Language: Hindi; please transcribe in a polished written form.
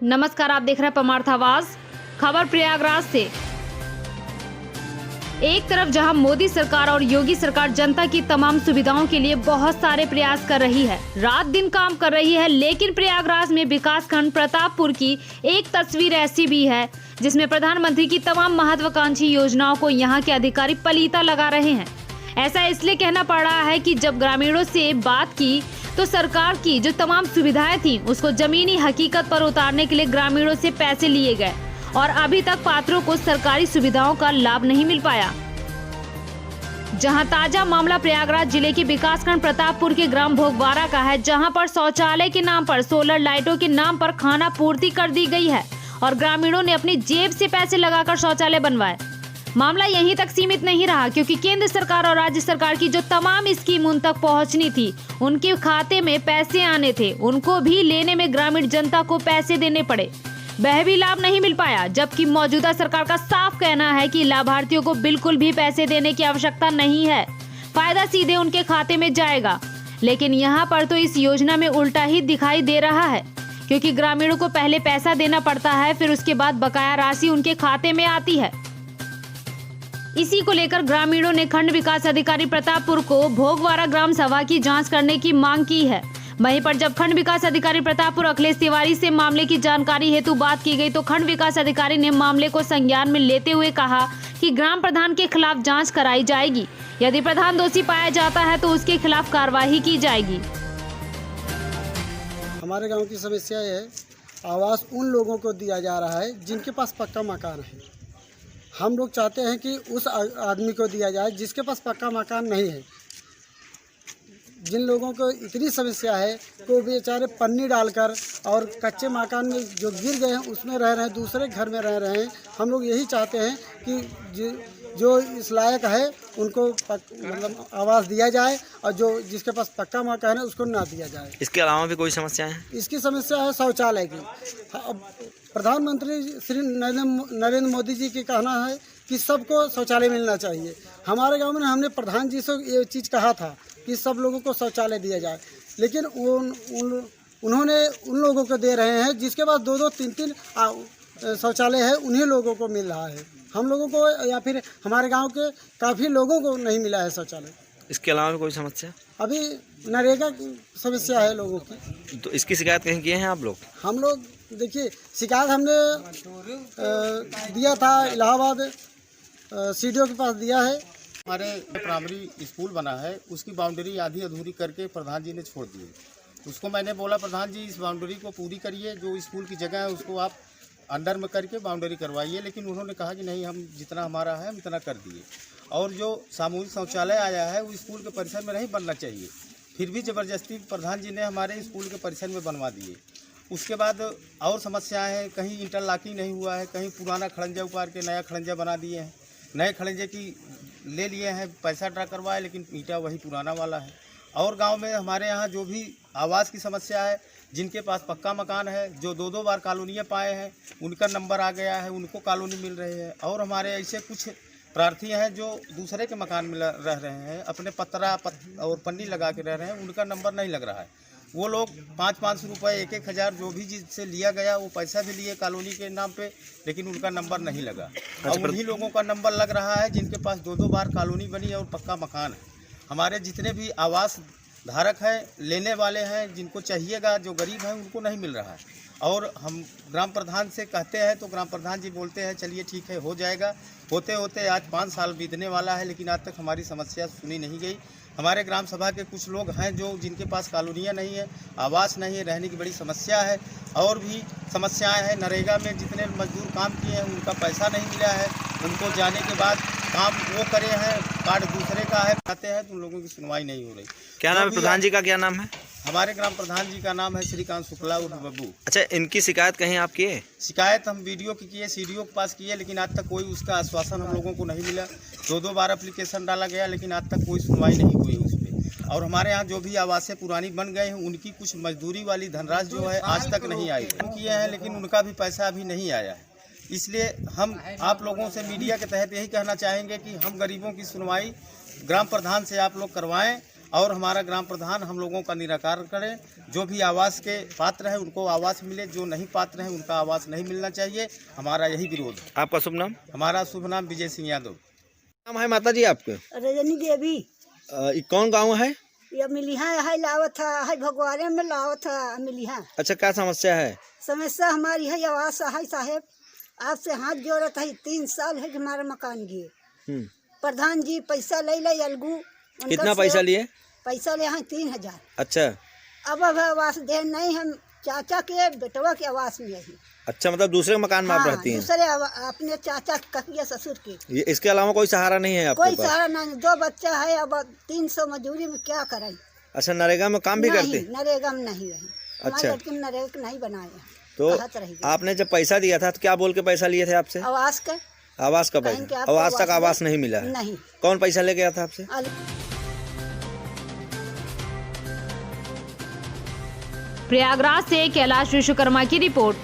नमस्कार, आप देख रहे हैं परमार्थ आवाज। खबर प्रयागराज से। एक तरफ जहां मोदी सरकार और योगी सरकार जनता की तमाम सुविधाओं के लिए बहुत सारे प्रयास कर रही है, रात दिन काम कर रही है, लेकिन प्रयागराज में विकासखंड प्रतापपुर की एक तस्वीर ऐसी भी है जिसमें प्रधानमंत्री की तमाम महत्वाकांक्षी योजनाओं को यहां के अधिकारी पलीता लगा रहे हैं। ऐसा इसलिए कहना पड़ रहा है कि जब ग्रामीणों से बात की तो सरकार की जो तमाम सुविधाएं थी उसको जमीनी हकीकत पर उतारने के लिए ग्रामीणों से पैसे लिए गए और अभी तक पात्रों को सरकारी सुविधाओं का लाभ नहीं मिल पाया। जहां ताजा मामला प्रयागराज जिले के विकासखंड प्रतापपुर के ग्राम भोगवारा का है, जहां पर शौचालय के नाम पर सोलर लाइटों के नाम पर खाना पूर्ति कर दी गई है और ग्रामीणों ने अपनी जेब से पैसे लगाकर शौचालय बनवाए। मामला यहीं तक सीमित नहीं रहा, क्योंकि केंद्र सरकार और राज्य सरकार की जो तमाम स्कीम उन तक पहुंचनी थी, उनके खाते में पैसे आने थे, उनको भी लेने में ग्रामीण जनता को पैसे देने पड़े। वह भी लाभ नहीं मिल पाया, जबकि मौजूदा सरकार का साफ कहना है कि लाभार्थियों को बिल्कुल भी पैसे देने की आवश्यकता नहीं है, फायदा सीधे उनके खाते में जाएगा। लेकिन यहाँ पर तो इस योजना में उल्टा ही दिखाई दे रहा है, क्योंकि ग्रामीणों को पहले पैसा देना पड़ता है, फिर उसके बाद बकाया राशि उनके खाते में आती है। इसी को लेकर ग्रामीणों ने खंड विकास अधिकारी प्रतापपुर को भोगवारा ग्राम सभा की जांच करने की मांग की है। वहीं पर जब खंड विकास अधिकारी प्रतापपुर अखिलेश तिवारी से मामले की जानकारी हेतु बात की गई तो खंड विकास अधिकारी ने मामले को संज्ञान में लेते हुए कहा कि ग्राम प्रधान के खिलाफ जांच कराई जाएगी। यदि प्रधान दोषी पाया जाता है तो उसके खिलाफ कार्रवाई की जाएगी। हमारे गांव की समस्या है, आवास उन लोगों को दिया जा रहा है जिनके पास पक्का मकान है। हम लोग चाहते हैं कि उस आदमी को दिया जाए जिसके पास पक्का मकान नहीं है। जिन लोगों को इतनी समस्या है को बेचारे पन्नी डालकर और कच्चे मकान में जो गिर गए हैं उसमें रह रहे हैं, दूसरे घर में रह रहे हैं। हम लोग यही चाहते हैं कि जो इस लायक है उनको मतलब आवास दिया जाए और जो जिसके पास पक्का मकान है उसको ना दिया जाए। इसके अलावा भी कोई समस्या है? इसकी समस्या है शौचालय की। प्रधानमंत्री श्री नरेंद्र मोदी जी की कहना है कि सबको शौचालय मिलना चाहिए। हमारे गांव में हमने प्रधान जी से ये चीज़ कहा था कि सब लोगों को शौचालय दिया जाए, लेकिन उन्होंने उन लोगों को दे रहे हैं जिसके पास 2-2, 3-3 शौचालय है, उन्हीं लोगों को मिल रहा है। हम लोगों को या फिर हमारे गांव के काफ़ी लोगों को नहीं मिला है शौचालय। इसके अलावा कोई समस्या? अभी नरेगा की समस्या है लोगों की। तो इसकी शिकायत कहीं किए हैं आप लोग? हम लोग देखिए शिकायत हमने दिया था इलाहाबाद सीडीओ के पास दिया है। हमारे प्राइमरी स्कूल बना है, उसकी बाउंड्री आधी अधूरी करके प्रधान जी ने छोड़ दी। उसको मैंने बोला प्रधान जी इस बाउंड्री को पूरी करिए, जो स्कूल की जगह है उसको आप अंडर में करके बाउंड्री करवाइए, लेकिन उन्होंने कहा कि नहीं, हम जितना हमारा है हम इतना कर दिए। और जो सामूहिक शौचालय आया है वो स्कूल के परिसर में नहीं बनना चाहिए, फिर भी ज़बरदस्ती प्रधान जी ने हमारे स्कूल के परिसर में बनवा दिए। उसके बाद और समस्याएं हैं, कहीं इंटरलॉकिंग नहीं हुआ है, कहीं पुराना खड़ंजा उपार के नया खड़ंजा बना दिए हैं, नए खड़ंजे की ले लिए हैं, पैसा ड्रा करवाए, लेकिन ईंटा वही पुराना वाला है। और गांव में हमारे यहाँ जो भी आवास की समस्या है, जिनके पास पक्का मकान है, जो 2-2 बार कॉलोनियाँ पाए हैं, उनका नंबर आ गया है, उनको कॉलोनी मिल रही है। और हमारे ऐसे कुछ प्रार्थी हैं जो दूसरे के मकान में रह रहे हैं, अपने पतरा और पन्नी लगा के रह रहे हैं, उनका नंबर नहीं लग रहा है। वो लोग 500-500 रुपये, 1-1 हज़ार जो भी जिससे लिया गया वो पैसा भी लिए कॉलोनी के नाम पे, लेकिन उनका नंबर नहीं लगा। और उन्हीं लोगों का नंबर लग रहा है जिनके पास 2-2 बार कॉलोनी बनी है और पक्का मकान है। हमारे जितने भी आवास धारक हैं, लेने वाले हैं, जिनको चाहिएगा, जो गरीब हैं, उनको नहीं मिल रहा है। और हम ग्राम प्रधान से कहते हैं तो ग्राम प्रधान जी बोलते हैं चलिए ठीक है हो जाएगा। होते होते आज 5 साल बीतने वाला है, लेकिन आज तक हमारी समस्या सुनी नहीं गई। हमारे ग्राम सभा के कुछ लोग हैं जो जिनके पास कॉलोनियाँ नहीं है, आवास नहीं है, रहने की बड़ी समस्या है। और भी समस्याएं हैं, नरेगा में जितने मजदूर काम किए हैं उनका पैसा नहीं मिला है, उनको जाने के बाद काम वो करे हैं, कार्ड दूसरे का है, आते हैं तो उन लोगों की सुनवाई नहीं हो रही। क्या नाम है प्रधान जी का? क्या नाम है? हमारे ग्राम प्रधान जी का नाम है श्रीकांत शुक्ला उर्फ बब्बू। अच्छा, इनकी शिकायत कहीं आप किए? शिकायत हम वीडियो की किए, सीडीओ के पास किए, लेकिन आज तक कोई उसका आश्वासन हम लोगों को नहीं मिला। 2-2 बार एप्लीकेशन डाला गया, लेकिन आज तक कोई सुनवाई नहीं हुई उस पर। और हमारे यहाँ जो भी आवासें पुरानी बन गए हैं उनकी कुछ मजदूरी वाली धनराशि जो है आज तक नहीं आई। किए हैं लेकिन उनका भी पैसा अभी नहीं आया है। इसलिए हम आप लोगों से मीडिया के तहत यही कहना चाहेंगे कि हम गरीबों की सुनवाई ग्राम प्रधान से आप लोग करवाएं और हमारा ग्राम प्रधान हम लोगों का निराकार करे। जो भी आवास के पात्र है उनको आवास मिले, जो नहीं पात्र है उनका आवास नहीं मिलना चाहिए। हमारा यही विरोध है। आपका शुभ नाम? हमारा शुभ नाम विजय सिंह यादव। नाम है माता जी आपके? रजनी देवी। ये कौन गांव है? ये मिलिहा है लावत है भगवाने में लावत है मिलिहा। अच्छा, क्या समस्या है? समस्या हमारी है आवास है साहेब, आपसे हाथ जोड़त है। 3 साल है कि हमारा मकान गिए। प्रधान जी पैसा ले अलगू। कितना पैसा लिए? पैसा ले हैं 3000। अच्छा, अब आवास दे नहीं, हम चाचा के बेटवा के आवास में है। अच्छा, मतलब दूसरे मकान में आप हाँ, रहती हैं? दूसरे अपने चाचा ककिया ससुर के। ये इसके अलावा कोई सहारा नहीं है आपके कोई पास? सहारा नहीं, 2 बच्चा है। अब 300 मजदूरी में क्या करें? अच्छा, नरेगा में काम भी करते? नहीं, नरेगा में नहीं रहे। अच्छा। लड़की में नरेगा नहीं बनाया। तो कहत रही गई। आपने जब पैसा दिया था तो क्या बोल के पैसा लिए थे आपसे? आवास का आवास का कहें कि पैसा? आपको अब आज तक आवास आवास दे- नहीं मिला है? नहीं। कौन पैसा ले गया था आपसे? प्रयागराज से कैलाश विश्वकर्मा की रिपोर्ट।